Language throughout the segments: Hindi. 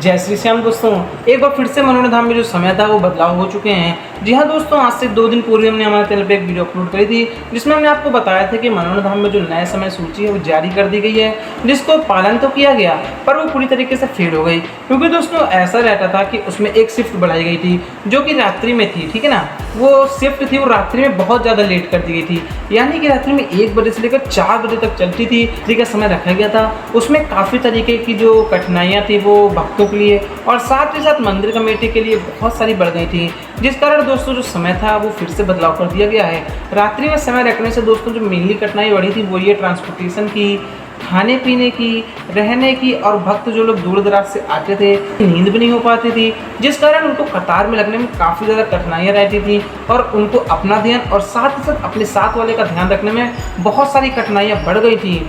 जय श्री श्याम दोस्तों, एक बार फिर से मनोरंजन धाम में जो समय था वो बदलाव हो चुके हैं। जी हाँ दोस्तों, आज से 2 दिन पूर्व हमने हमारे चैनल पे एक वीडियो अपलोड करी थी जिसमें हमने आपको बताया था कि मनोरंजन धाम में जो नए समय सूची है वो जारी कर दी गई है, जिसको पालन तो किया गया पर वो पूरी तरीके से फेल हो गई। क्योंकि दोस्तों ऐसा रहता था कि उसमें एक शिफ्ट बढ़ाई गई थी जो कि रात्रि में थी, ठीक है ना। वो शिफ्ट थी वो रात्रि में बहुत ज़्यादा लेट कर दी गई थी, यानी कि रात्रि में 1 बजे से लेकर 4 बजे तक चलती थी। जी का समय रखा गया था, उसमें काफ़ी तरीके की जो कठिनाइयाँ थी वो भक्तों के लिए और साथ ही साथ मंदिर कमेटी के लिए बहुत सारी बढ़ गई थी, जिस कारण दोस्तों जो समय था वो फिर से बदलाव कर दिया गया है। रात्रि में समय रखने से दोस्तों जो मेनली कठिनाई बढ़ी थी वो ये ट्रांसपोर्टेशन की, खाने पीने की, रहने की, और भक्त जो लोग दूर दराज से आते थे नींद भी नहीं हो पाती थी, जिस कारण उनको कतार में लगने में काफ़ी ज़्यादा कठिनाइयाँ रहती थी और उनको अपना ध्यान और साथ ही साथ अपने साथ वाले का ध्यान रखने में बहुत सारी कठिनाइयाँ बढ़ गई थी।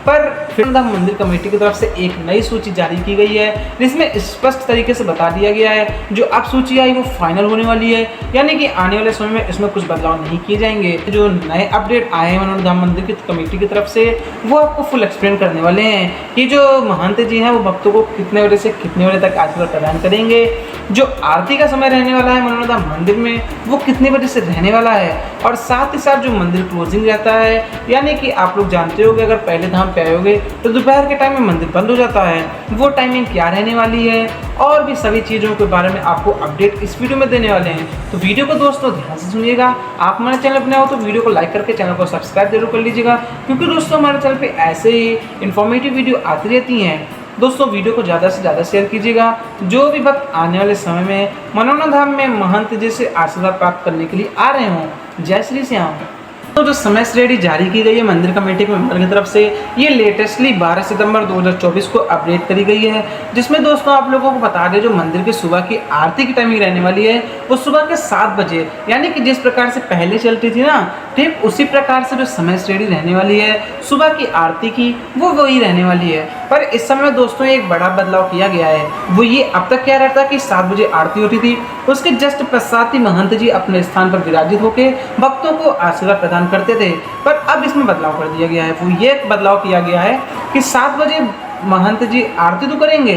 पर फिर मंदिर कमेटी की तरफ से एक नई सूची जारी की गई है जिसमें स्पष्ट तरीके से बता दिया गया है जो अब सूची आई वो फाइनल होने वाली है, यानी कि आने वाले समय में इसमें कुछ बदलाव नहीं किए जाएंगे। जो नए अपडेट आए हैं मनोरंजन धाम मंदिर की कमेटी की तरफ से वो आपको फुल एक्सप्लेन करने वाले हैं कि जो महंत जी हैं वो भक्तों को कितने बजे से कितने बजे तक आशीर्वाद प्रदान करेंगे, जो आरती का समय रहने वाला है मनोरंजन धाम मंदिर में वो कितने बजे से रहने वाला है, और साथ ही साथ जो मंदिर क्लोजिंग रहता है, यानी कि आप लोग जानते हो कि अगर पहले धाम पे आए होगे तो दोपहर के टाइम में मंदिर बंद हो जाता है, वो टाइमिंग क्या रहने वाली है और भी सभी चीज़ों के बारे में आपको अपडेट इस वीडियो में देने वाले हैं। तो वीडियो को दोस्तों ध्यान से सुनिएगा। आप हमारे चैनल पर नए हो तो वीडियो को लाइक करके चैनल को सब्सक्राइब जरूर कर लीजिएगा, क्योंकि दोस्तों हमारे चैनल पे ऐसे ही इन्फॉर्मेटिव वीडियो आती रहती हैं। दोस्तों वीडियो को ज़्यादा से ज़्यादा शेयर कीजिएगा। जो भी वक्त आने वाले समय में मनोरंजन धाम में महंत जी से आशीर्वाद प्राप्त करने के लिए आ रहे हों। जय श्री श्याम। तो जो समय श्रेणी जारी की गई है मंदिर कमेटी के मेंबर की तरफ से, ये लेटेस्टली 12 सितंबर 2024 को अपडेट करी गई है, जिसमें दोस्तों आप लोगों को बता दें जो मंदिर की सुबह की आरती की टाइमिंग रहने वाली है वो सुबह के 7 बजे, यानी कि जिस प्रकार से पहले चलती थी ना, ठीक उसी प्रकार से जो समय श्रेणी रहने वाली है सुबह की आरती की वो वही रहने वाली है। पर इस समय दोस्तों एक बड़ा बदलाव किया गया है, वो ये अब तक क्या रहता कि 7 बजे आरती होती थी, उसके जस्ट पश्चात ही महंत जी अपने स्थान पर विराजित होकर भक्तों को आशीर्वाद प्रदान करते थे। पर अब इसमें बदलाव कर दिया गया है, वो ये बदलाव किया गया है कि 7 बजे महंत जी आरती तो करेंगे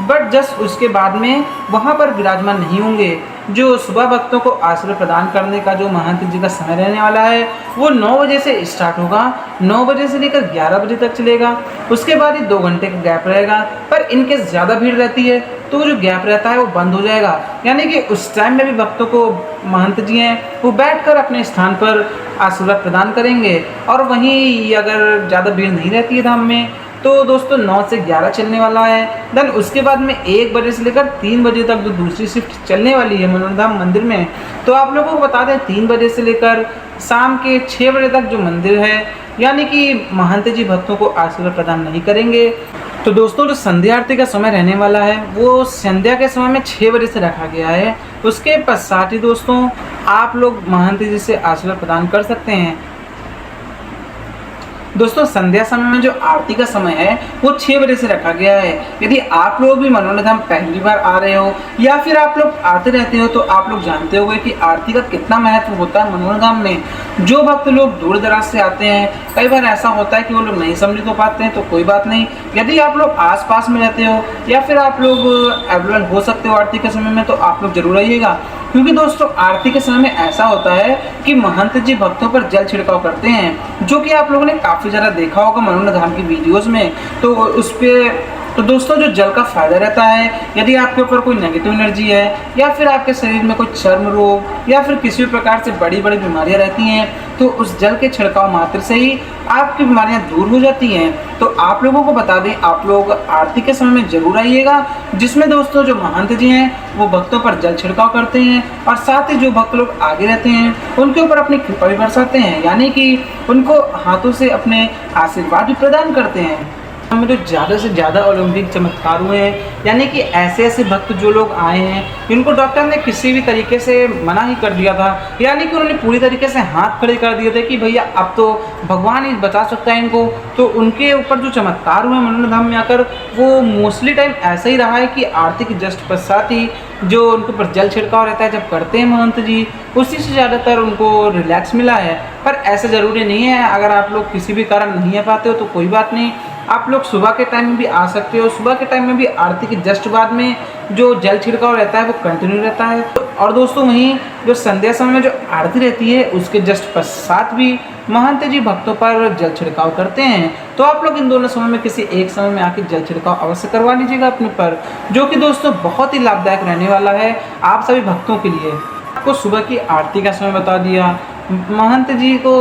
बट जस्ट उसके बाद में वहाँ पर विराजमान नहीं होंगे। जो सुबह भक्तों को आशीर्वाद प्रदान करने का जो महंत जी का समय रहने वाला है वो 9 बजे से स्टार्ट होगा, 9 बजे से लेकर 11 बजे तक चलेगा। उसके बाद ही 2 घंटे का गैप रहेगा, पर इनके ज़्यादा भीड़ रहती है तो जो गैप रहता है वो बंद हो जाएगा, यानी कि उस टाइम में भी भक्तों को महंत जी हैं वो बैठकर अपने स्थान पर आशीर्वाद प्रदान करेंगे। और वहीं अगर ज़्यादा भीड़ नहीं रहती है धाम में तो दोस्तों 9 से 11 चलने वाला है। देन उसके बाद में 1 बजे से लेकर 3 बजे तक जो दूसरी शिफ्ट चलने वाली है मनोरंजन धाम मंदिर में, तो आप लोगों को बता दें 3 बजे से लेकर शाम के 6 बजे तक जो मंदिर है, यानी कि महंत जी भक्तों को आशीर्वाद प्रदान नहीं करेंगे। तो दोस्तों जो संध्या आरती का समय रहने वाला है वो संध्या के समय में 6 बजे से रखा गया है। उसके पश्चात ही दोस्तों आप लोग महंत जी से आशीर्वाद प्रदान कर सकते हैं। दोस्तों संध्या समय में जो आरती का समय है वो 6 बजे से रखा गया है। यदि आप लोग भी मनोरंजन धाम पहली बार आ रहे हो या फिर आप लोग आते रहते हो तो आप लोग जानते होंगे कि आरती का कितना महत्व होता है मनोरंजन धाम में। जो भक्त लोग दूर दराज से आते हैं, कई बार ऐसा होता है कि वो लोग नहीं सम्मिलित हो पाते हैं, तो कोई बात नहीं, यदि आप लोग आसपास में रहते हो या फिर आप लोग अवेलेबल हो सकते हो आरती के समय में तो आप लोग जरूर आइएगा। क्योंकि दोस्तों आरती के समय में ऐसा होता है कि महंत जी भक्तों पर जल छिड़काव करते हैं, जो कि आप लोगों ने काफ़ी ज़्यादा देखा होगा मनोरंजन धाम की वीडियोस में। तो उस पर तो दोस्तों जो जल का फ़ायदा रहता है, यदि आपके ऊपर कोई नेगेटिव एनर्जी है या फिर आपके शरीर में कोई चर्म रोग या फिर किसी भी प्रकार से बड़ी बड़ी बीमारियां रहती हैं तो उस जल के छिड़काव मात्र से ही आपकी बीमारियां दूर हो जाती हैं। तो आप लोगों को बता दें आप लोग आरती के समय में ज़रूर आइएगा, जिसमें दोस्तों जो महंत जी हैं वो भक्तों पर जल छिड़काव करते हैं और साथ ही जो भक्त लोग आगे रहते हैं उनके ऊपर अपनी कृपा भी बरसाते हैं, यानी कि उनको हाथों से अपने आशीर्वाद भी प्रदान करते हैं। में जो ज़्यादा से ज़्यादा ओलंपिक चमत्कार हुए हैं, यानी कि ऐसे ऐसे भक्त जो लोग आए हैं जिनको डॉक्टर ने किसी भी तरीके से मना ही कर दिया था, यानी कि उन्होंने पूरी तरीके से हाथ खड़े कर दिए थे कि भैया अब तो भगवान ही बचा सकता है इनको। तो उनके ऊपर जो चमत्कार हुए मनोरंजन धाम में आकर वो मोस्टली टाइम ऐसा ही रहा है कि आरती के जस्ट पश्चात ही जो उनके ऊपर जल छिड़काव रहता है जब करते हैं महंत जी, उसी से ज़्यादातर उनको रिलैक्स मिला है। पर ऐसा ज़रूरी नहीं है, अगर आप लोग किसी भी कारण नहीं आ पाते हो तो कोई बात नहीं, आप लोग सुबह के टाइम में भी आ सकते हो। सुबह के टाइम में भी आरती के जस्ट बाद में जो जल छिड़काव रहता है वो कंटिन्यू रहता है। और दोस्तों वहीं जो संध्या समय में जो आरती रहती है उसके जस्ट पश्चात भी महंत जी भक्तों पर जल छिड़काव करते हैं। तो आप लोग इन दोनों समय में किसी एक समय में आके जल छिड़काव अवश्य करवा लीजिएगा अपने पर, जो कि दोस्तों बहुत ही लाभदायक रहने वाला है आप सभी भक्तों के लिए। आपको सुबह की आरती का समय बता दिया, महंत जी को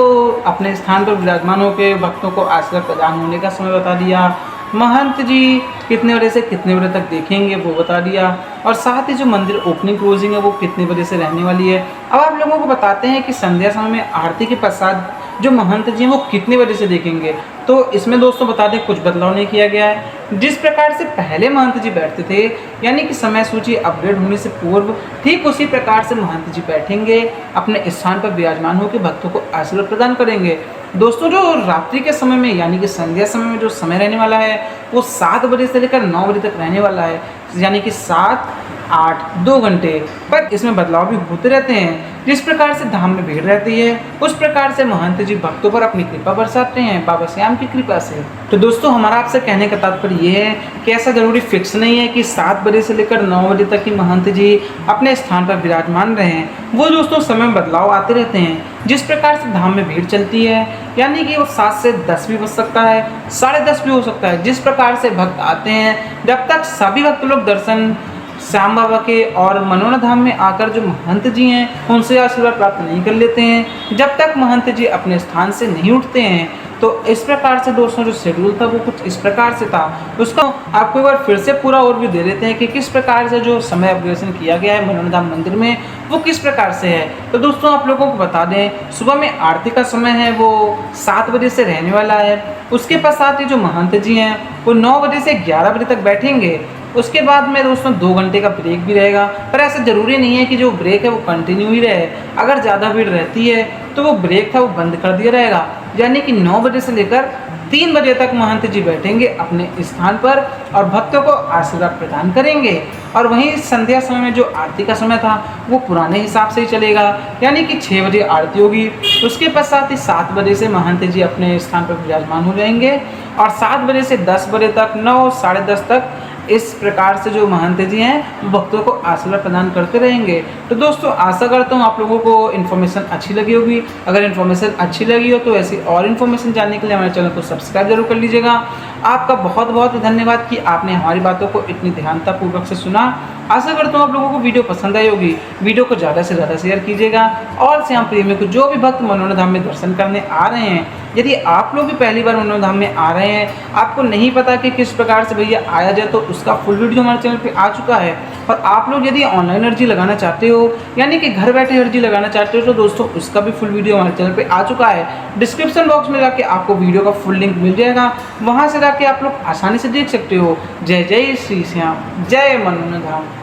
अपने स्थान पर विराजमान होकर भक्तों को आशीर्वाद प्रदान होने का समय बता दिया, महंत जी कितने बजे से कितने बजे तक देखेंगे वो बता दिया, और साथ ही जो मंदिर ओपनिंग क्लोजिंग है वो कितने बजे से रहने वाली है। अब आप लोगों को बताते हैं कि संध्या समय में आरती के पश्चात जो महंत जी हैं वो कितने बजे से देखेंगे। तो इसमें दोस्तों बता दें कुछ बदलाव नहीं किया गया है। जिस प्रकार से पहले महंत जी बैठते थे, यानी कि समय सूची अपडेट होने से पूर्व, ठीक उसी प्रकार से महंत जी बैठेंगे, अपने स्थान पर विराजमान होकर भक्तों को आशीर्वाद प्रदान करेंगे। दोस्तों जो रात्रि के समय में यानी कि संध्या समय में जो समय रहने वाला है वो 7 बजे से लेकर 9 बजे तक रहने वाला है, यानी कि 7, 8, 2 घंटे। पर इसमें बदलाव भी होते रहते हैं। जिस प्रकार से धाम में भीड़ रहती है उस प्रकार से महंत जी भक्तों पर अपनी कृपा बरसाते हैं बाबा श्याम की कृपा से। तो दोस्तों हमारा आपसे कहने का तात्पर्य ये है कि ऐसा जरूरी फिक्स नहीं है कि 7 बजे से लेकर 9 बजे तक ही महंत जी अपने स्थान पर विराजमान रहें। वो दोस्तों समय में बदलाव आते रहते हैं। जिस प्रकार से धाम में भीड़ चलती है, यानी कि वो 7 से 10 भी बज सकता है, 10:30 भी हो सकता है। जिस प्रकार से भक्त आते हैं, जब तक सभी भक्त लोग दर्शन श्याम बाबा के और मनोरम धाम में आकर जो महंत जी हैं उनसे आशीर्वाद प्राप्त नहीं कर लेते हैं, जब तक महंत जी अपने स्थान से नहीं उठते हैं। तो इस प्रकार से दोस्तों जो शेड्यूल था वो कुछ इस प्रकार से था। उसको आपको एक बार फिर से पूरा ओवरव्यू दे देते हैं कि किस प्रकार से जो समय अपग्रेडेशन किया गया है मनोरम धाम मंदिर में वो किस प्रकार से है। तो दोस्तों आप लोगों को बता दें, सुबह में आरती का समय है वो 7 बजे से रहने वाला है। उसके पश्चात ही जो महंत जी हैं वो 9 बजे से 11 बजे तक बैठेंगे। उसके बाद में दोस्तों 2 घंटे का ब्रेक भी रहेगा, पर ऐसा ज़रूरी नहीं है कि जो ब्रेक है वो कंटिन्यू ही रहे। अगर ज़्यादा भीड़ रहती है तो वो ब्रेक था वो बंद कर दिया रहेगा, यानी कि 9 बजे से लेकर 3 बजे तक महंत जी बैठेंगे अपने स्थान पर और भक्तों को आशीर्वाद प्रदान करेंगे। और वहीं संध्या समय में जो आरती का समय था वो पुराने हिसाब से ही चलेगा, यानी कि 6 बजे आरती होगी। उसके पश्चात ही 7 बजे से महंत जी अपने स्थान पर विराजमान हो जाएंगे और 7 बजे से 10 बजे तक, 9, 10:30 तक इस प्रकार से जो महंत जी हैं भक्तों को आशीर्वाद प्रदान करते रहेंगे। तो दोस्तों आशा करता हूँ आप लोगों को इन्फॉर्मेशन अच्छी लगी होगी। अगर इन्फॉर्मेशन अच्छी लगी हो तो ऐसी और इन्फॉर्मेशन जानने के लिए हमारे चैनल को सब्सक्राइब जरूर कर लीजिएगा। आपका बहुत बहुत धन्यवाद कि आपने हमारी बातों को इतनी ध्यानतापूर्वक से सुना। आशा करता हूँ आप लोगों को वीडियो पसंद आई होगी। वीडियो को ज़्यादा से ज़्यादा शेयर कीजिएगा और श्याम प्रेमी को जो भी भक्त मनोरम धाम में दर्शन करने आ रहे हैं, यदि आप लोग भी पहली बार मनोरम धाम में आ रहे हैं, आपको नहीं पता कि किस प्रकार से भैया आया जाए, तो उसका फुल वीडियो हमारे चैनल पे आ चुका है। और आप लोग यदि ऑनलाइन अर्जी लगाना चाहते हो, यानी कि घर बैठे अर्जी लगाना चाहते हो, तो दोस्तों उसका भी फुल वीडियो हमारे चैनल पे आ चुका है। डिस्क्रिप्शन बॉक्स में जाके आपको वीडियो का फुल लिंक मिल जाएगा, वहाँ से जाके आप लोग आसानी से देख सकते हो। जय जय श्री श्याम, जय मनोरम धाम।